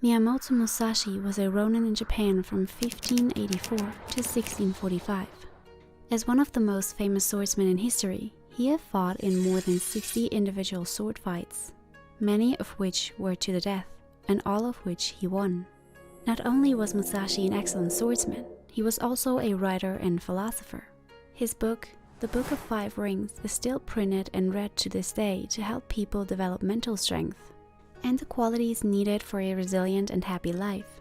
Miyamoto Musashi was a Ronin in Japan from 1584 to 1645. As one of the most famous swordsmen in history, he had fought in more than 60 individual sword fights, many of which were to the death, and all of which he won. Not only was Musashi an excellent swordsman, he was also a writer and philosopher. His book, The Book of Five Rings, is still printed and read to this day to help people develop mental strength and the qualities needed for a resilient and happy life.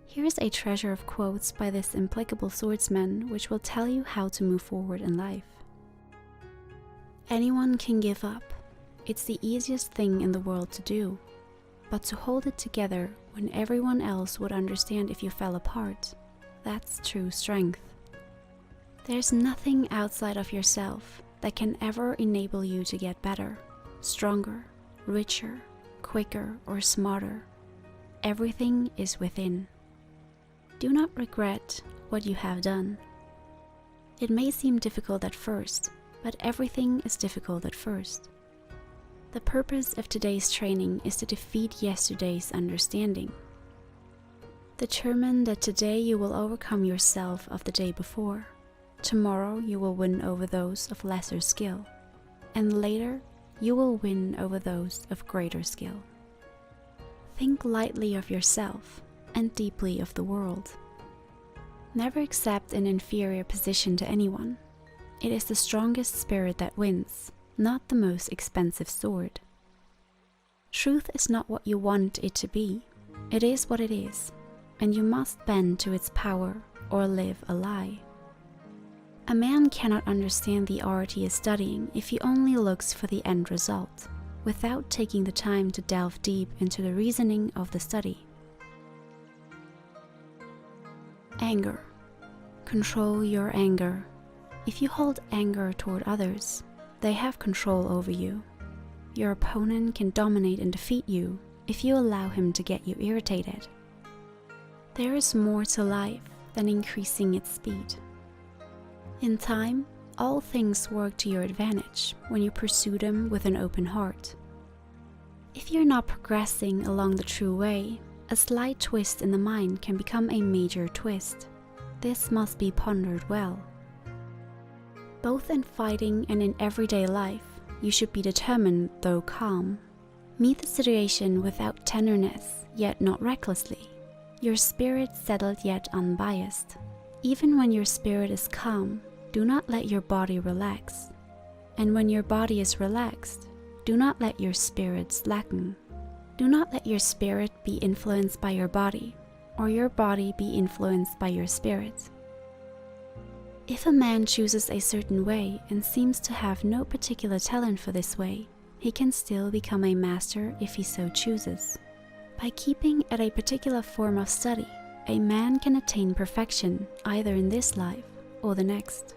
Here's a treasure of quotes by this impeccable swordsman which will tell you how to move forward in life. Anyone can give up. It's the easiest thing in the world to do. But to hold it together when everyone else would understand if you fell apart, that's true strength. There's nothing outside of yourself that can ever enable you to get better, stronger, richer, quicker, or smarter. Everything is within. Do not regret what you have done. It may seem difficult at first, but everything is difficult at first. The purpose of today's training is to defeat yesterday's understanding. Determine that today you will overcome yourself of the day before. Tomorrow you will win over those of lesser skill, and later you will win over those of greater skill. Think lightly of yourself and deeply of the world. Never accept an inferior position to anyone. It is the strongest spirit that wins, not the most expensive sword. Truth is not what you want it to be. It is what it is, and you must bend to its power or live a lie. A man cannot understand the art he is studying if he only looks for the end result, without taking the time to delve deep into the reasoning of the study. Anger. Control your anger. If you hold anger toward others, they have control over you. Your opponent can dominate and defeat you if you allow him to get you irritated. There is more to life than increasing its speed. In time, all things work to your advantage when you pursue them with an open heart. If you're not progressing along the true way, a slight twist in the mind can become a major twist. This must be pondered well. Both in fighting and in everyday life, you should be determined though calm. Meet the situation without tenderness, yet not recklessly. Your spirit settled yet unbiased. Even when your spirit is calm, do not let your body relax. And when your body is relaxed, do not let your spirit slacken. Do not let your spirit be influenced by your body, or your body be influenced by your spirit. If a man chooses a certain way and seems to have no particular talent for this way, he can still become a master if he so chooses. By keeping at a particular form of study, a man can attain perfection either in this life or the next.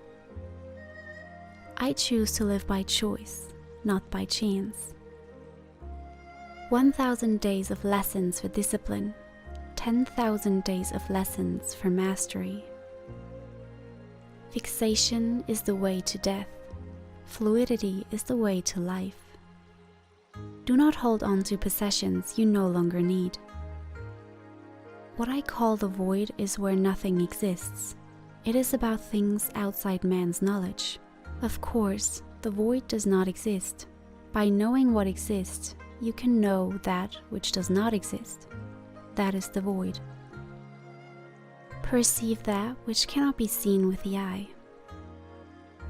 I choose to live by choice, not by chance. 1,000 days of lessons for discipline, 10,000 days of lessons for mastery. Fixation is the way to death. Fluidity is the way to life. Do not hold on to possessions you no longer need. What I call the void is where nothing exists. It is about things outside man's knowledge. Of course, the void does not exist. By knowing what exists, you can know that which does not exist. That is the void. Perceive that which cannot be seen with the eye.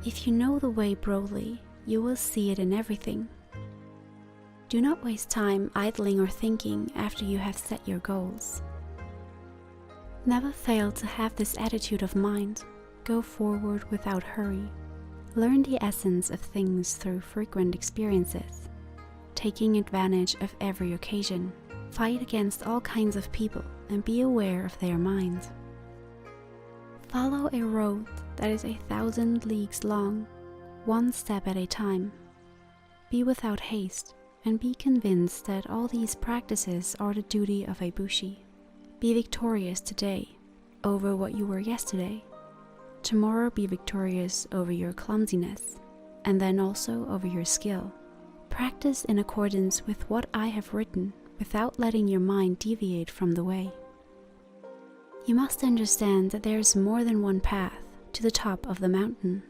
If you know the way broadly, you will see it in everything. Do not waste time idling or thinking after you have set your goals. Never fail to have this attitude of mind. Go forward without hurry. Learn the essence of things through frequent experiences, taking advantage of every occasion. Fight against all kinds of people and be aware of their mind. Follow a road that is 1,000 leagues long, one step at a time. Be without haste and be convinced that all these practices are the duty of a bushi. Be victorious today over what you were yesterday. Tomorrow be victorious over your clumsiness, and then also over your skill. Practice in accordance with what I have written without letting your mind deviate from the way. You must understand that there is more than one path to the top of the mountain.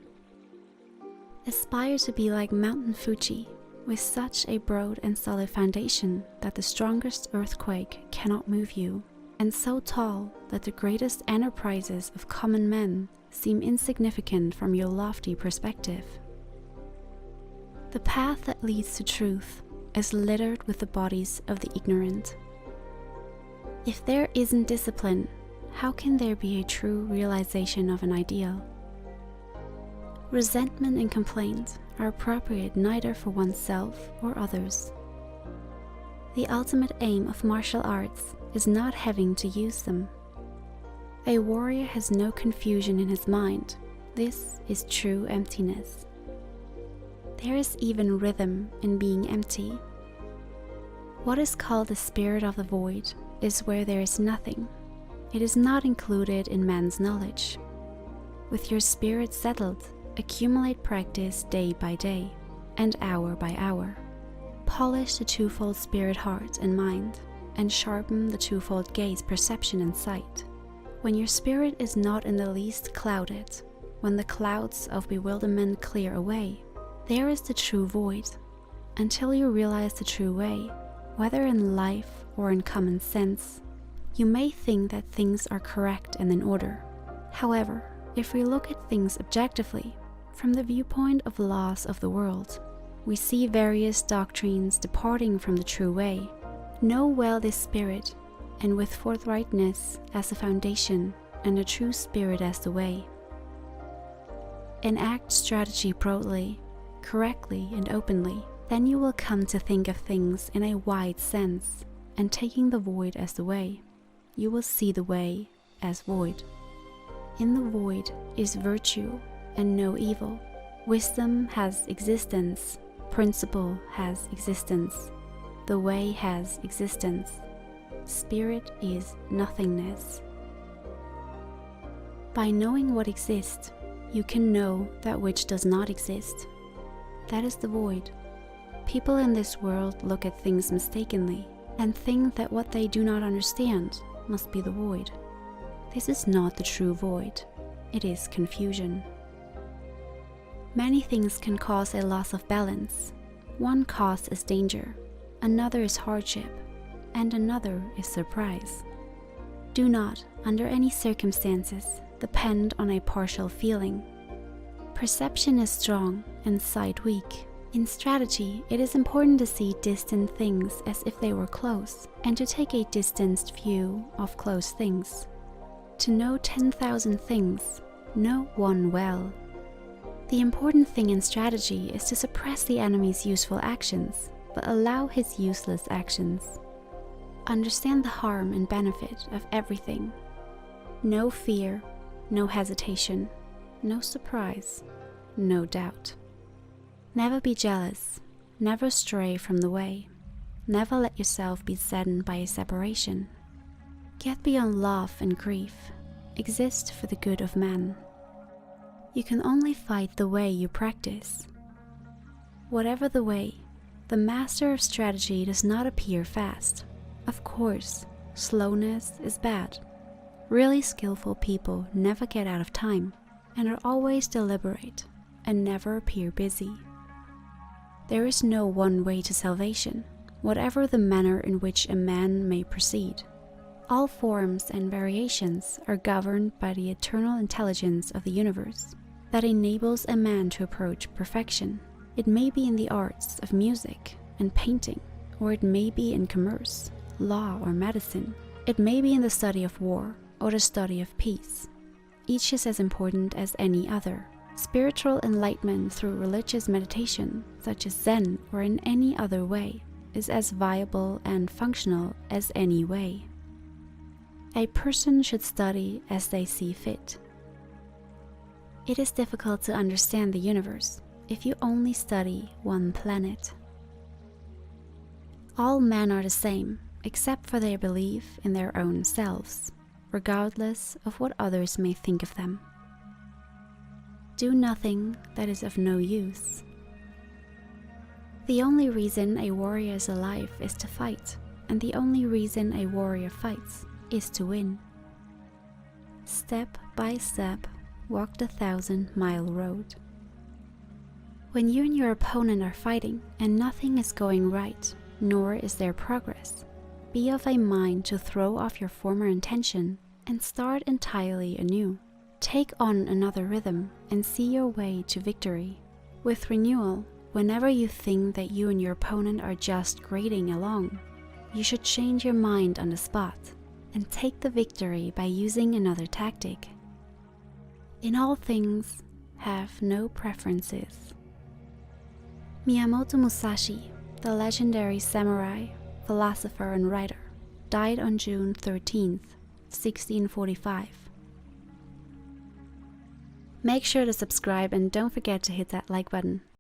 Aspire to be like Mountain Fuji, with such a broad and solid foundation that the strongest earthquake cannot move you, and so tall that the greatest enterprises of common men seem insignificant from your lofty perspective. The path that leads to truth is littered with the bodies of the ignorant. If there isn't discipline, how can there be a true realization of an ideal? Resentment and complaint are appropriate neither for oneself or others. The ultimate aim of martial arts is not having to use them. A warrior has no confusion in his mind. This is true emptiness. There is even rhythm in being empty. What is called the spirit of the void is where there is nothing. It is not included in man's knowledge. With your spirit settled, accumulate practice day by day and hour by hour. Polish the twofold spirit heart and mind, and sharpen the twofold gaze perception and sight. When your spirit is not in the least clouded, when the clouds of bewilderment clear away, there is the true void. Until you realize the true way, whether in life or in common sense, you may think that things are correct and in order. However, if we look at things objectively, from the viewpoint of laws of the world, we see various doctrines departing from the true way. Know well this spirit, and with forthrightness as the foundation and the true spirit as the way. Enact strategy broadly, correctly and openly, then you will come to think of things in a wide sense, and taking the void as the way, you will see the way as void. In the void is virtue and no evil. Wisdom has existence, principle has existence, the way has existence. Spirit is nothingness. By knowing what exists, you can know that which does not exist. That is the void. People in this world look at things mistakenly and think that what they do not understand must be the void. This is not the true void. It is confusion. Many things can cause a loss of balance. One cause is danger, another is hardship, and another is surprise. Do not, under any circumstances, depend on a partial feeling. Perception is strong and sight weak. In strategy, it is important to see distant things as if they were close, and to take a distanced view of close things. To know 10,000 things, know one well. The important thing in strategy is to suppress the enemy's useful actions, but allow his useless actions. Understand the harm and benefit of everything. No fear, no hesitation, no surprise, no doubt. Never be jealous, never stray from the way, never let yourself be saddened by a separation. Get beyond love and grief, exist for the good of man. You can only fight the way you practice. Whatever the way, the master of strategy does not appear fast. Of course, slowness is bad. Really skillful people never get out of time and are always deliberate and never appear busy. There is no one way to salvation, whatever the manner in which a man may proceed. All forms and variations are governed by the eternal intelligence of the universe that enables a man to approach perfection. It may be in the arts of music and painting, or it may be in commerce, law or medicine. It may be in the study of war or the study of peace. Each is as important as any other. Spiritual enlightenment through religious meditation, such as Zen or in any other way, is as viable and functional as any way. A person should study as they see fit. It is difficult to understand the universe if you only study one planet. All men are the same, except for their belief in their own selves, regardless of what others may think of them. Do nothing that is of no use. The only reason a warrior is alive is to fight. and the only reason a warrior fights is to win. Step by step, walk the 1,000-mile road. When you and your opponent are fighting and nothing is going right, nor is there progress, be of a mind to throw off your former intention and start entirely anew. Take on another rhythm and see your way to victory. With renewal, whenever you think that you and your opponent are just grading along, you should change your mind on the spot and take the victory by using another tactic. In all things, have no preferences. Miyamoto Musashi, the legendary samurai, philosopher and writer, died on June 13th, 1645. Make sure to subscribe and don't forget to hit that like button.